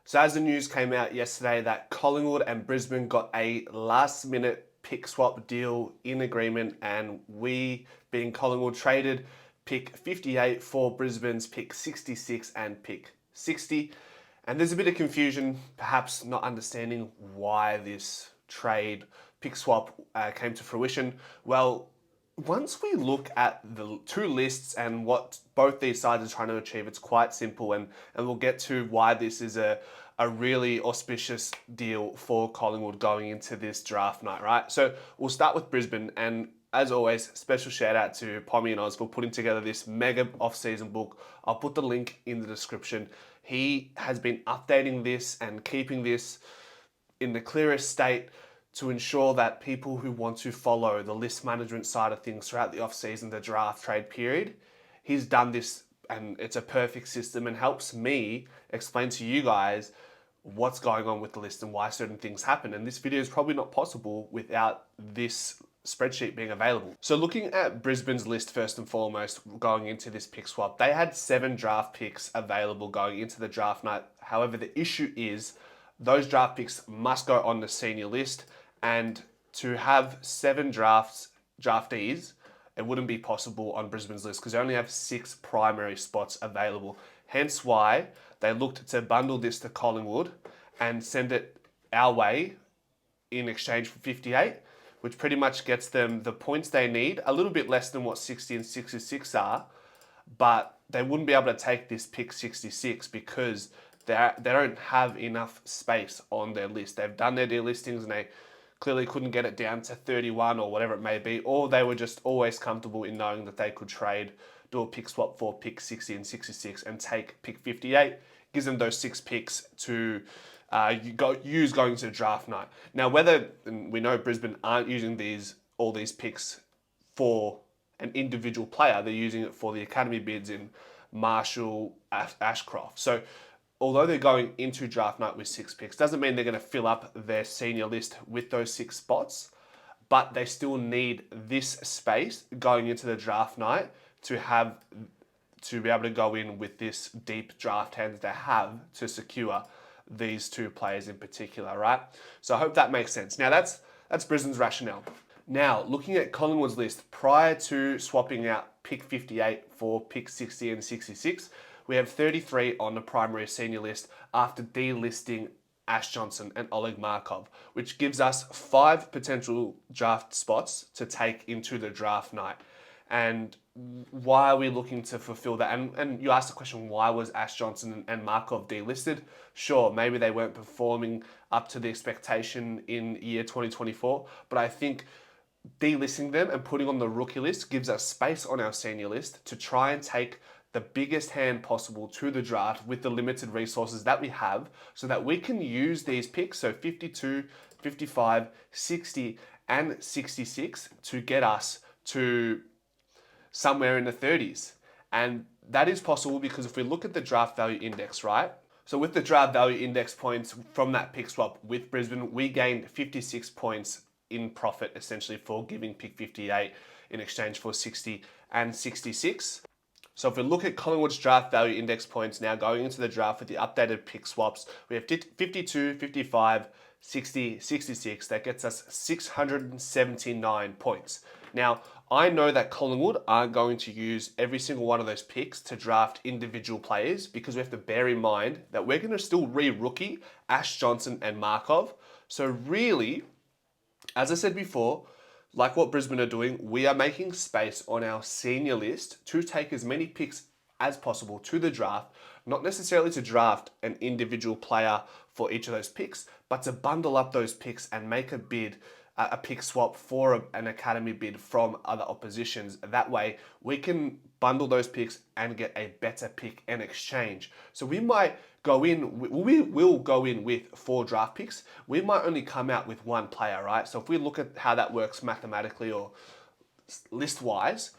So as the news came out yesterday that Collingwood and Brisbane got a last minute pick swap deal in agreement, and we, being Collingwood, traded pick 58 for Brisbane's pick 66 and pick 60. And there's a bit of confusion, perhaps not understanding why this trade pick swap came to fruition. Well, once we look at the two lists and what both these sides are trying to achieve, it's quite simple, and we'll get to why this is a really auspicious deal for Collingwood going into this draft night, right? So we'll start with Brisbane, and as always, special shout out to Pommy and Oz for putting together this mega off-season book. I'll put the link in the description. He has been updating this and keeping this in the clearest state to ensure that people who want to follow the list management side of things throughout the off-season, the draft trade period, he's done this, and it's a perfect system and helps me explain to you guys what's going on with the list and why certain things happen. And this video is probably not possible without this spreadsheet being available. So looking at Brisbane's list first and foremost, going into this pick swap, they had 7 draft picks available going into the draft night. However, the issue is those draft picks must go on the senior list, and to have 7 draftees, it wouldn't be possible on Brisbane's list because they only have 6 primary spots available. Hence why they looked to bundle this to Collingwood and send it our way in exchange for 58, which pretty much gets them the points they need, a little bit less than what 60 and 66 are, but they wouldn't be able to take this pick 66 because they don't have enough space on their list. They've done their delistings and they clearly couldn't get it down to 31 or whatever it may be, or they were just always comfortable in knowing that they could trade, do a pick swap for pick 60 and 66 and take pick 58. Gives them those 6 picks to use going to draft night. Now, whether, and we know Brisbane aren't using all these picks for an individual player, they're using it for the academy bids in Marshall, Ashcroft. So although they're going into draft night with 6 picks, doesn't mean they're going to fill up their senior list with those 6 spots, but they still need this space going into the draft night to be able to go in with this deep draft hand that they have to secure these 2 players in particular, right? So I hope that makes sense. Now that's Brisbane's rationale. Now, looking at Collingwood's list, prior to swapping out pick 58 for pick 60 and 66, we have 33 on the primary senior list after delisting Ash Johnson and Oleg Markov, which gives us 5 potential draft spots to take into the draft night. And why are we looking to fulfill that? And you asked the question, why was Ash Johnson and Markov delisted? Sure, maybe they weren't performing up to the expectation in year 2024, but I think delisting them and putting on the rookie list gives us space on our senior list to try and take the biggest hand possible to the draft with the limited resources that we have, so that we can use these picks, so 52, 55, 60, and 66, to get us to somewhere in the 30s. And that is possible because if we look at the draft value index, right? So with the draft value index points from that pick swap with Brisbane, we gained 56 points in profit essentially for giving pick 58 in exchange for 60 and 66. So if we look at Collingwood's draft value index points now going into the draft with the updated pick swaps, we have 52, 55, 60, 66. That gets us 679 points. Now, I know that Collingwood aren't going to use every single one of those picks to draft individual players, because we have to bear in mind that we're going to still re-rookie Ash Johnson and Markov. So really, as I said before, like what Brisbane are doing, we are making space on our senior list to take as many picks as possible to the draft, not necessarily to draft an individual player for each of those picks, but to bundle up those picks and make a bid, a pick swap for an academy bid from other oppositions. That way we can bundle those picks and get a better pick in exchange. So we might go in, we will go in with 4 draft picks. We might only come out with 1 player, right? So if we look at how that works mathematically or list-wise,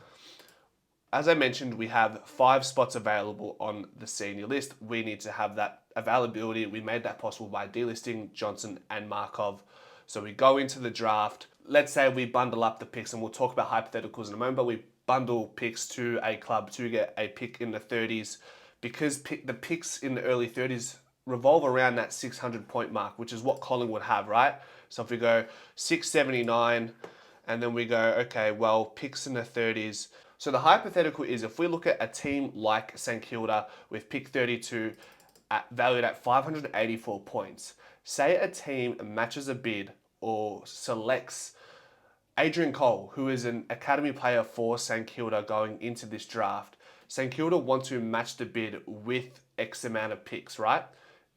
as I mentioned, we have 5 spots available on the senior list. We need to have that availability. We made that possible by delisting Johnson and Markov. So we go into the draft. Let's say we bundle up the picks, and we'll talk about hypotheticals in a moment, but we bundle picks to a club to get a pick in the 30s. Because the picks in the early 30s revolve around that 600 point mark, which is what Collingwood have, right? So if we go 679, and then we go, okay, well, picks in the 30s. So the hypothetical is if we look at a team like St Kilda with pick 32 valued at 584 points, say a team matches a bid or selects Adrian Cole, who is an academy player for St Kilda going into this draft. St Kilda want to match the bid with X amount of picks, right?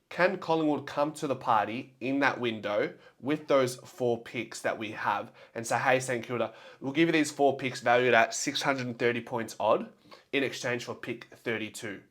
Can Collingwood come to the party in that window with those 4 picks that we have and say, hey, St Kilda, we'll give you these 4 picks valued at 630 points odd in exchange for pick 32.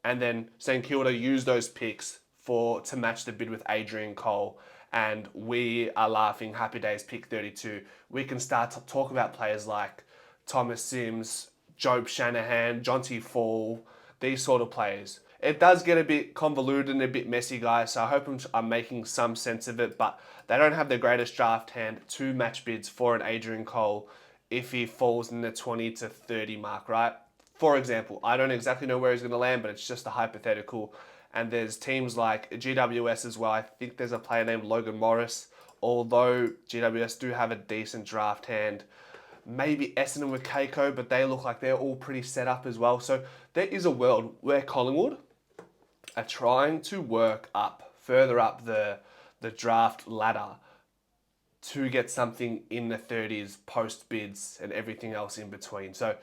And then St Kilda use those picks to match the bid with Adrian Cole, and we are laughing, happy days, pick 32. We can start to talk about players like Thomas Sims, Job Shanahan, Jonty Fall, these sort of players. It does get a bit convoluted and a bit messy, guys, so I hope I'm making some sense of it, but they don't have the greatest draft hand to match bids for an Adrian Cole if he falls in the 20 to 30 mark, right? For example, I don't exactly know where he's going to land, but it's just a hypothetical. And there's teams like GWS as well. I think there's a player named Logan Morris, although GWS do have a decent draft hand. Maybe Essendon with Keiko, but they look like they're all pretty set up as well. So there is a world where Collingwood are trying to work further up the draft ladder to get something in the 30s post bids and everything else in between. So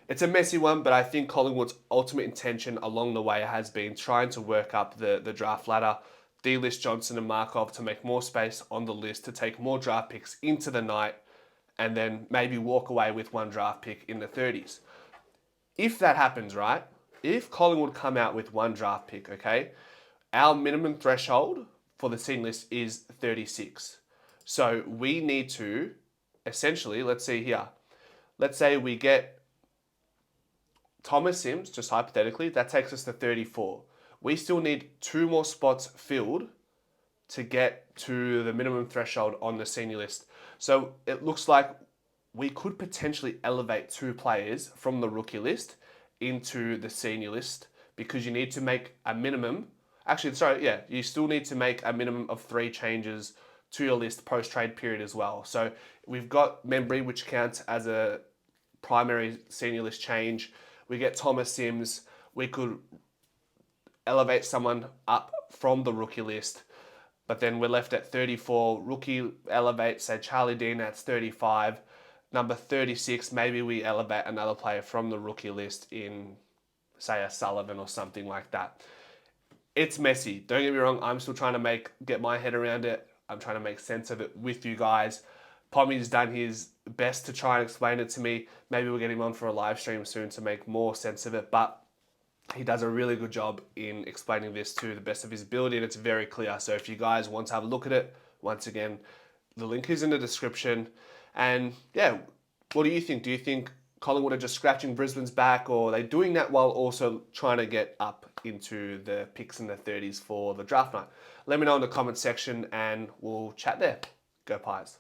it's a messy one, but I think Collingwood's ultimate intention along the way has been trying to work up the draft ladder, delist Johnson and Markov to make more space on the list, to take more draft picks into the night, and then maybe walk away with 1 draft pick in the 30s. If that happens, right? If Collingwood come out with 1 draft pick, okay, our minimum threshold for the senior list is 36. So we need to, essentially, let's see here. Let's say we get Thomas Sims, just hypothetically, that takes us to 34. We still need 2 more spots filled to get to the minimum threshold on the senior list. So it looks like we could potentially elevate 2 players from the rookie list into the senior list, because you need to make a minimum. You still need to make a minimum of 3 changes to your list post-trade period as well. So we've got Membry, which counts as a primary senior list change. We get Thomas Sims. We could elevate someone up from the rookie list, but then we're left at 34. Rookie elevate, say Charlie Dean, that's 35. Number 36, maybe we elevate another player from the rookie list in, say, a Sullivan or something like that. It's messy. Don't get me wrong. I'm still trying to get my head around it. I'm trying to make sense of it with you guys. Pommy's done his best to try and explain it to me. Maybe we'll get him on for a live stream soon to make more sense of it, but he does a really good job in explaining this to the best of his ability, and it's very clear. So if you guys want to have a look at it, once again, the link is in the description. And yeah, what do you think? Do you think Collingwood are just scratching Brisbane's back, or are they doing that while also trying to get up into the picks in the 30s for the draft night? Let me know in the comment section and we'll chat there. Go Pies.